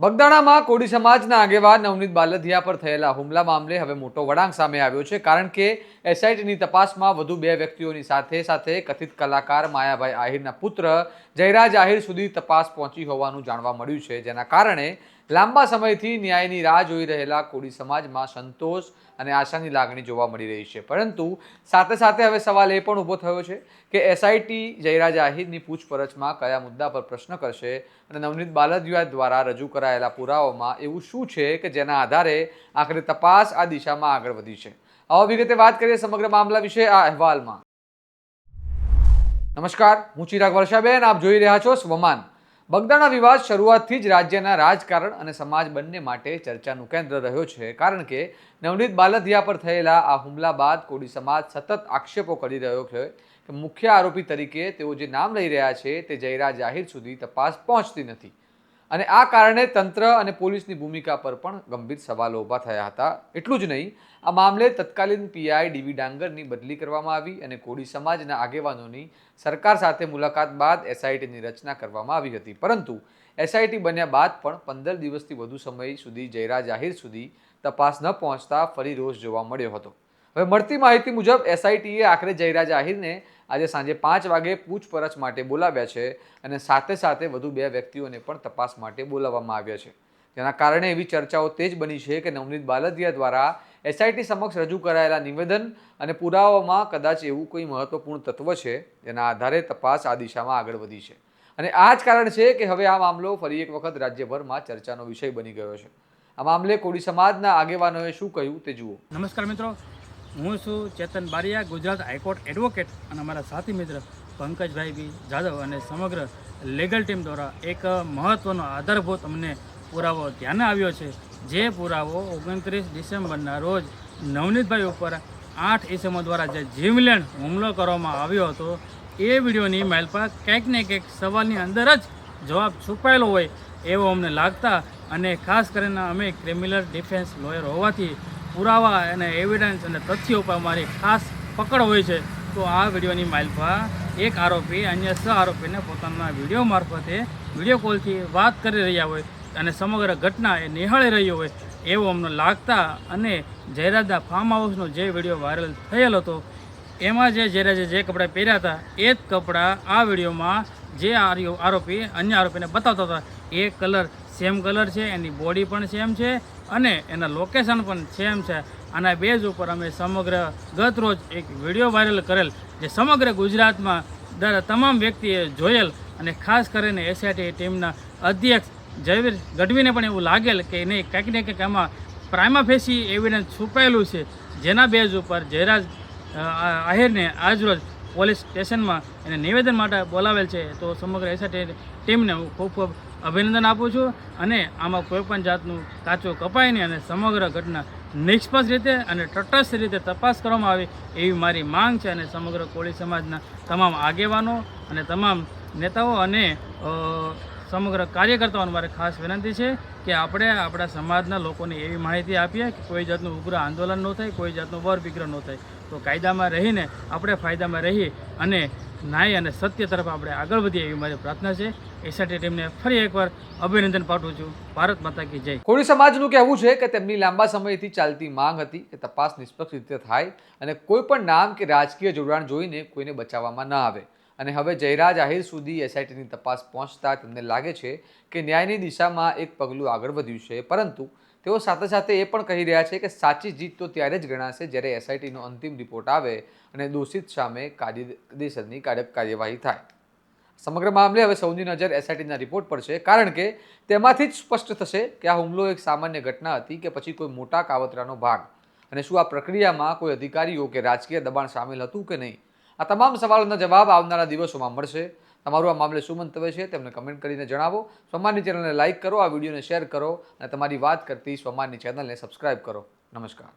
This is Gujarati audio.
બગદાણામાં કોળી સમાજના આગેવાન નવનીત બાલદિયા પર થયેલા હુમલા મામલે હવે મોટો વળાંક સામે આવ્યો છે, કારણ કે એસઆઈટીની તપાસમાં વધુ બે વ્યક્તિઓની સાથે કથિત કલાકાર માયાભાઈ આહિરના પુત્ર જયરાજ આહિર સુધી તપાસ પહોંચી હોવાનું જાણવા મળ્યું છે, જેના કારણે લાંબા સમયથી ન્યાયની રાહ જોઈ રહેલા કોળી સમાજમાં સંતોષ અને આશાની લાગણી જોવા મળી રહી છે. પરંતુ સાથે હવે સવાલ એ પણ ઊભો થયો છે કે એસઆઈટી જયરાજ આહિરની પૂછપરછમાં કયા મુદ્દા પર પ્રશ્ન કરશે અને નવનીત બાલદિયા દ્વારા રજૂ કરાયેલા પુરાવાઓમાં એવું શું છે કે જેના આધારે આખરે તપાસ આ દિશામાં આગળ વધી છે. આવો વિગતે વાત કરીએ સમગ્ર મામલા વિશે આ અહેવાલમાં. નમસ્કાર, હું ચિરાગ વર્ષાબેન, આપ જોઈ રહ્યા છો સ્વમાન. બગદાણા વિવાદ શરૂઆતથી જ રાજ્યના રાજકારણ અને સમાજ બંને માટે ચર્ચાનું કેન્દ્ર રહ્યો છે, કારણ કે નવનીત બાલદિયા પર થયેલા આ હુમલા બાદ કોળી સમાજ સતત આક્ષેપો કરી રહ્યો છે કે મુખ્ય આરોપી તરીકે તેઓ જે નામ લઈ રહ્યા છે તે જયરાજ આહિર સુધી તપાસ પહોંચતી નથી, અને આ કારણે તંત્ર અને પોલીસની ભૂમિકા પર પણ ગંભીર સવાલો ઊભા થયા હતા. એટલું જ નહીં, આ મામલે તત્કાલીન પીઆઈ ડીવી ડાંગરની બદલી કરવામાં આવી અને કોળી સમાજના આગેવાનોની સરકાર સાથે મુલાકાત બાદ એસઆઈટીની રચના કરવામાં આવી હતી. પરંતુ એસઆઈટી બન્યા બાદ પણ 15 દિવસથી વધુ સમય સુધી જયરાજ આહિર સુધી તપાસ ન પહોંચતા ફરી રોષ જોવા મળ્યો હતો. હવે મળતી માહિતી મુજબ એસઆઈટીએ આખરે જયરાજ આહિરને આજે સાંજે 5 વાગે પૂછપરછ માટે બોલાવ્યા છે અને સાથે વધુ બે વ્યક્તિઓને પણ તપાસ માટે બોલાવવામાં આવ્યા છે, જેના કારણે એવી ચર્ચાઓ તેજ બની છે કે નવનીત બાલદિયા દ્વારા એસઆઈટી સમક્ષ રજૂ કરાયેલા નિવેદન અને પુરાવાઓમાં કદાચ એવું કોઈ મહત્વપૂર્ણ તત્વ છે જેના આધારે તપાસ આ દિશામાં આગળ વધી છે. અને આ જ કારણ છે કે હવે આ મામલો ફરી એક વખત રાજ્યભરમાં ચર્ચાનો વિષય બની ગયો છે. આ મામલે કોળી સમાજના આગેવાનોએ શું કહ્યું તે જુઓ. નમસ્કાર મિત્રો, હું છું ચેતન બારિયા, ગુજરાત હાઈકોર્ટ એડવોકેટ, અને અમારા સાથી મિત્ર પંકજભાઈ બી જાદવ અને સમગ્ર લીગલ ટીમ દ્વારા એક મહત્ત્વનો આધારભૂત અમને પુરાવો ધ્યાને આવ્યો છે. જે પુરાવો 29 ડિસેમ્બરના રોજ નવનીતભાઈ ઉપર 8 ઇસમો દ્વારા જે જીવલેણ હુમલો કરવામાં આવ્યો હતો, એ વિડીયોની માઇલ પર કંઈક ને કંઈક સવાલની અંદર જ જવાબ છુપાયેલો હોય એવો અમને લાગતા, અને ખાસ કરીને અમે ક્રિમિનલ ડિફેન્સ લોયર હોવાથી પુરાવા અને એવિડન્સ અને તથ્યો ઉપર અમારી ખાસ પકડ હોય છે. તો આ વિડીયોની માઇલ પર એક આરોપી અન્ય 6 આરોપીને પોતાના વિડીયો મારફતે વિડીયો કોલથી વાત કરી રહ્યા હોય અને સમગ્ર ઘટના એ નિહાળી રહ્યો હોય એવું અમને લાગતા, અને જયરાજના ફાર્મ હાઉસનો જે વિડીયો વાયરલ થયેલો હતો એમાં જે જયરાજે જે કપડાં પહેર્યા હતા એ જ કપડાં આ વિડીયોમાં જે આરોપી અન્ય આરોપીને બતાવતા હતા એ કલર સેમ કલર છે, એની બોડી પણ સેમ છે અને એના લોકેશન પણ સેમ છે. આના બેઝ ઉપર અમે સમગ્ર ગત રોજ એક વિડીયો વાયરલ કરેલ જે સમગ્ર ગુજરાતમાં તમામ વ્યક્તિએ જોયેલ, અને ખાસ કરીને એસઆઈટી ટીમના અધ્યક્ષ જયવીર ગઢવીને પણ એવું લાગેલ કે નહીં, કંઈક ને કંઈક આમાં પ્રાઇમા ફેસી એવિડન્સ છુપાયેલું છે, જેના બેઝ ઉપર જયરાજ આહિરને આજરોજ પોલીસ સ્ટેશનમાં એને નિવેદન માટે બોલાવેલ છે. તો સમગ્ર એસઆઈટી ટીમને હું ખૂબ અભિનંદન આપું છું, અને આમાં કોઈપણ જાતનું કાચું કપાય નહીં અને સમગ્ર ઘટના નિષ્પક્ષ રીતે અને તટસ્થ રીતે તપાસ કરવામાં આવે એવી મારી માંગ છે. અને સમગ્ર કોળી સમાજના તમામ આગેવાનો અને તમામ નેતાઓ અને સમગ્ર કાર્યકર્તાઓને મારે ખાસ વિનંતી છે કે આપણે આપણા સમાજના લોકોને એવી માહિતી આપીએ કે કોઈ જાતનું ઉગ્ર આંદોલન ન થાય, કોઈ જાતનો બર વિગ્રહ ન થાય. તો કાયદામાં રહીને આપણે ફાયદામાં રહી અને ન્યાય અને સત્ય તરફ આપણે આગળ વધીએ એવી મારી પ્રાર્થના છે. એસઆઈટી ટીમને ફરી એકવાર અભિનંદન પાઠવું છું. ભારત માતા કી જય. કોળી સમાજનું કહેવું છે કે તેમની લાંબા સમયથી ચાલતી માંગ હતી કે તપાસ નિષ્પક્ષ રીતે થાય અને કોઈ પણ નામ કે રાજકીય જોડાણ જોઈને કોઈને બચાવવામાં ન આવે. અને હવે જયરાજ આહિર સુધી એસઆઈટીની તપાસ પહોંચતા તેમને લાગે છે કે ન્યાયની દિશામાં એક પગલું આગળ વધ્યું છે. પરંતુ તેઓ સાથે એ પણ કહી રહ્યા છે કે સાચી જીત તો ત્યારે જ ગણાશે જ્યારે એસઆઈટીનો અંતિમ રિપોર્ટ આવે અને દોષિત સામે કાયદેસરની કાર્યવાહી થાય. સમગ્ર મામલે હવે સૌની નજર એસઆઈટીના રિપોર્ટ પર છે, કારણ કે તેમાંથી જ સ્પષ્ટ થશે કે આ હુમલો એક સામાન્ય ઘટના હતી કે પછી કોઈ મોટા કાવતરાનો ભાગ, અને શું આ પ્રક્રિયામાં કોઈ અધિકારીઓ કે રાજકીય દબાણ સામેલ હતું કે નહીં. આ તમામ સવાલોના જવાબ આવનારા દિવસોમાં મળશે. તમારું આ મામલે શું મંતવ્ય છે તેમને કમેન્ટ કરીને જણાવો. સ્વમાનની ચેનલને લાઇક કરો, આ વિડીયોને શેર કરો અને તમારી વાત કરતી સ્વમાનની ચેનલને સબસ્ક્રાઇબ કરો. નમસ્કાર.